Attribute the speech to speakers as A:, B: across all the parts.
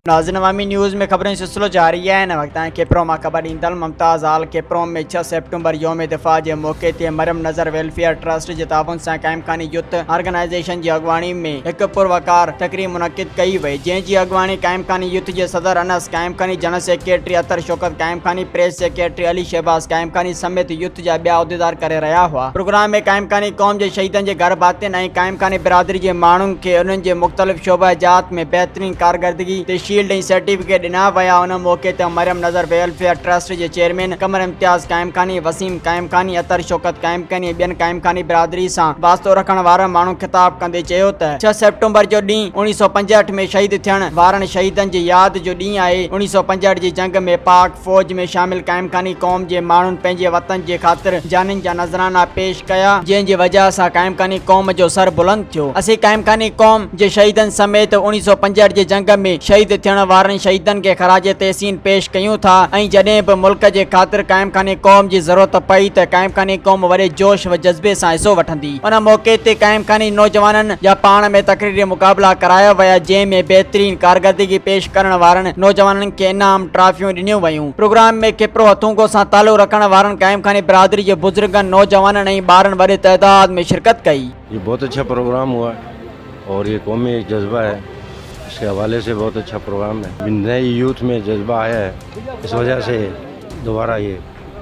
A: नाज़रीन अवामी न्यूज़ में खबरें सिलसिलो जारी है। न वक्त केपरो मां खबर ईंदड़ मुमताज़ आल केपरो में 6 सेप्टेम्बर योम दिफ़ा के मौके ते मरियम नज़र वेलफेयर ट्रस्ट के ताउन से कायम खानी यूथ ऑर्गेनाइजेशन की अगवानी में एक पुरवकार तकरीब मुनक़िद कई वई, जैसी अगवानी कायम खानी यूथ के सदर अनस कायम खानी, जनरल सेक्रेटरी अतर शौकत कायम खानी, प्रेस सेक्रेटरी अली शहबाज कायम खानी समेत यूथ जा ॿिया उहदेदार करे रहा हुआ। प्रोग्राम में कायम खानी कौम के शहीदन के घर बातिन ऐं कायम खानी बिरादरी के माण्हुनि खे उन्हनि जे मुख़्तलिफ़ शोबा जात में बेहतरीन कारकर्दगी ते शील्ड ऐं सर्टिफिकेट ॾिना विया। उन मौके ते मरियम नज़र वेलफेयर ट्रस्ट के चेयरमैन कमर इम्तियाज़ कायम खानी, वसीम कायम खानी, अतर शौकत कायम खानी ऐं ॿियनि कायम खानी बिरादरी से वास्तो रखण वारा माण्हू ख़िताब कंदे चयो त 6 सेप्टेम्बर जो ॾींहुं 1965 में शहीद थियण वारनि शहीदनि जी यादि जो ॾींहुं आहे। 1965 जी जंग में पाक फौज में शामिल कायम खानी कौम के माण्हुनि पंहिंजे वतन के ख़ातिर जानिन जा नज़राना पेश कया, जंहिंजी वजह से कायम खानी कौम जो सर बुलंद थियो। असीं कायम खानी कौम के शहीदनि समेत 1965 जी जंग में शहीद थियण वारनि शहीदनि के खराज तहसीन पेश कयूं था। ऐं जॾहिं बि मुल्क के खातिर कायम खानी कौम की ज़रूरत पई त कायम खानी कौम वॾे जोश व जज्बे से हिस्सो वठंदी। उन मौके ते कायम खानी नौजवाननि जा पाण में तकरीरी मुक़ाबला कराया विया, जंहिंमें बेहतरीन कारकर्दगी पेश करण वारनि नौजवाननि के इनाम ट्रॉफियूं ॾिनियूं वयूं। प्रोग्राम में केपरो हथूंगो से ताल्लुक़ रखण वारनि कायम खानी बिरादरी के बुजुर्गनि नौजवाननि ऐं ॿारनि वॾे तइदाद में शिरकत कई।
B: ये बहुत अच्छा प्रोग्राम हुआ और ये कौमी जज्बा है, इसके हवाले से बहुत अच्छा प्रोग्राम है। नए यूथ में जज्बा आया है, इस वजह से दोबारा ये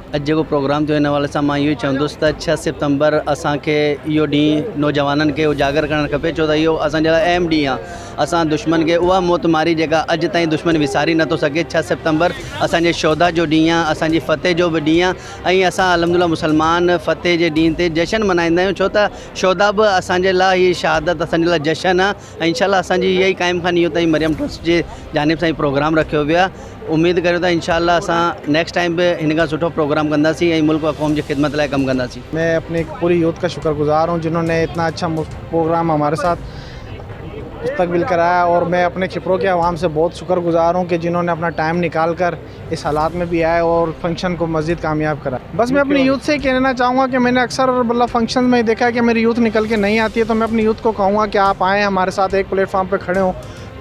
C: अॼु जेको प्रोग्राम थियो हिन हवाले सां मां इहो ई चवंदुसि त 6 सितंबर असांखे इहो ॾींहुं नौजवाननि खे उजागर करणु खपे, छो त इहो असांजे लाइ अहम ॾींहुं आहे। असां दुश्मन खे उहा मौत मारी जेका अॼु ताईं दुश्मन विसारी नथो सघे। 6 सितंबर असांजे शौदा जो ॾींहुं आहे, असांजी फ़तेह जो बि ॾींहुं आहे ऐं असां अलहमदुलिल्लाह मुसलमान फ़तेह जे ॾींहं ते जशन मल्हाईंदा आहियूं, छो त शौदा बि असांजे लाइ हीअ शहादत असांजे लाइ जशन आहे। ऐं इंशाअल्लाह असांजी इहा ई कायम खानी इहो ताईं मरियम ट्रस्ट जे जानिब सां ई प्रोग्राम रखियो वियो आहे। उम्मीद करियो था इंशाअल्लाह असां नेक्स्ट टाइम भी हिन खां सुठो प्रोग्राम कंदासीं ऐं मुल्क व क़ौम की खिदमत लाइ कमु कंदासीं।
D: मैं अपनी पूरी यूथ का शुक्रगुजार हूँ जिन्होंने इतना अच्छा प्रोग्राम हमारे साथ मुस्तकबिल कराया, और मैं अपने खिपरों के अवाम से बहुत शुक्रगुजार हूँ कि जिन्होंने अपना टाइम निकाल कर इस हालात में भी आए और फंक्शन को मज़ीद कामयाब करा। बस मैं अपनी यूथ से कहना चाहूँगा कि मैंने अक्सर मतलब फंक्शन में देखा है कि मेरी यूथ निकल के नहीं आती है, तो मैं अपनी यूथ को कहूँगा कि आप आएँ हमारे साथ एक प्लेटफार्म पर खड़े हों,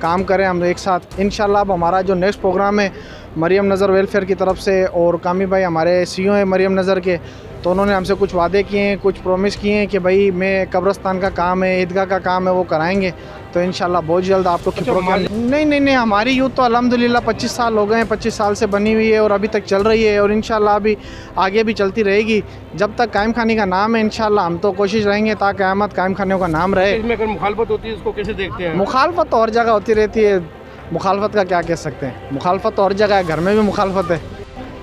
D: काम करें हम एक साथ। इंशाल्लाह अब हमारा जो नेक्स्ट प्रोग्राम है मरियम नज़र वेलफेयर की तरफ से, और कामी भाई हमारे सीईओ हैं मरियम नज़र के, तो उन्होंने हमसे कुछ वादे किए हैं, कुछ प्रॉमिस किए हैं कि भाई मैं कब्रस्तान का काम है, ईदगाह का काम है, वो कराएंगे। तो इंशाल्लाह बहुत जल्द आपको नहीं हमारी यूथ तो अल्हम्दुलिल्लाह 25 साल हो गए हैं, 25 साल से बनी हुई है और अभी तक चल रही है, और इंशाल्लाह अभी आगे भी चलती रहेगी जब तक कायम खानी का नाम है। इंशाल्लाह हम तो कोशिश रहेंगे ताकि क़यामत कायम खानियों का नाम रहे।
E: इसमें अगर मुखालफत होती है इसको कैसे देखते हैं?
D: मुखालफत तो हर जगह होती रहती है, मुखालफत का क्या कह सकते हैं, मुखालफत तो हर जगह है, घर में भी मुखालफत है।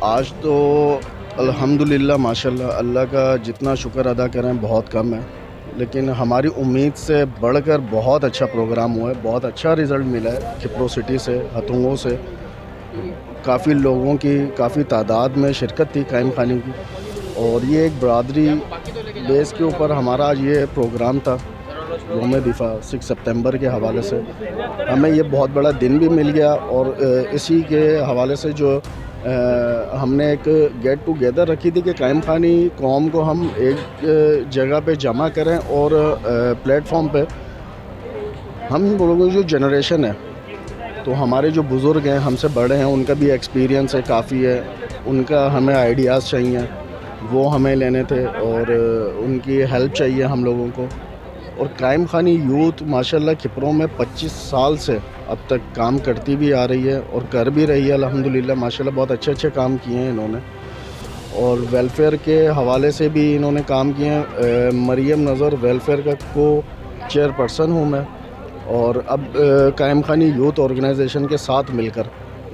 F: आज तो अल्हम्दुलिल्लाह माशाल्लाह अल्लाह का जितना शुक्र अदा करें बहुत कम है, लेकिन हमारी उम्मीद से बढ़कर बहुत अच्छा प्रोग्राम हुआ है, बहुत अच्छा रिज़ल्ट मिला है। खिपरो सिटी से हथुंगों से काफ़ी लोगों की काफ़ी तादाद में शिरकत थी कायम खानी की, और ये एक बरादरी बेस के ऊपर हमारा आज ये प्रोग्राम था योम दिफा 6 सितंबर के हवाले से। हमें ये बहुत बड़ा दिन भी मिल गया, और इसी के हवाले से जो हमने एक गेट टुगेदर रखी थी कि कायम खानी कौम को हम एक जगह पे जमा करें, और प्लेटफॉर्म पे हम लोगों की जो जनरेशन है, तो हमारे जो बुज़ुर्ग हैं हमसे बड़े हैं, उनका भी एक्सपीरियंस है काफ़ी है, उनका हमें आइडियाज़ चाहिए, वो हमें लेने थे, और उनकी हेल्प चाहिए हम लोगों को। और कायम खानी यूथ माशाल्लाह खिपरों में 25 साल से अब तक काम करती भी आ रही है और कर भी रही है अल्हम्दुलिल्लाह माशाल्लाह। बहुत अच्छे अच्छे काम किए हैं इन्होंने, और वेलफेयर के हवाले से भी इन्होंने काम किए हैं। मरियम नज़र वेलफेयर का को चेयरपर्सन हूँ मैं, और अब कायम खानी यूथ ऑर्गेनाइजेशन के साथ मिलकर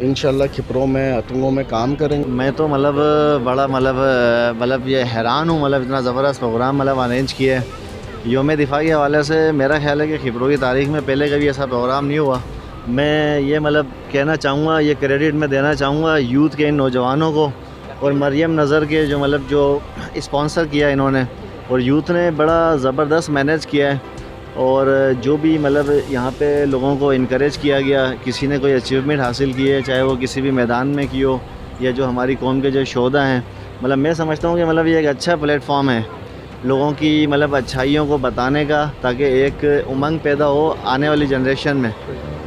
F: इंशाल्लाह खिपरों में हथुंगों में काम करेंगे।
C: मैं तो बड़ा ये हैरान हूँ, इतना ज़बरदस्त प्रोग्राम अरेंज किया है योम दिफा के हवाले से। मेरा ख्याल है कि खिपरों की तारीख़ में पहले कभी ऐसा प्रोग्राम नहीं हुआ। मैं ये कहना चाहूँगा, ये क्रेडिट मैं देना चाहूँगा यूथ के इन नौजवानों को, और मरियम नज़र के जो स्पॉन्सर किया इन्होंने, और यूथ ने बड़ा ज़बरदस्त मैनेज किया है, और जो भी यहाँ पे लोगों को इनकरेज किया गया, किसी ने कोई अचीवमेंट हासिल की है, चाहे वो किसी भी मैदान में की हो, या जो हमारी कौम के जो शोधा हैं, मैं समझता हूँ कि ये एक अच्छा प्लेटफॉर्म है लोगों की अच्छाइयों को बताने का, ताकि एक उमंग पैदा हो आने वाली जनरेशन में।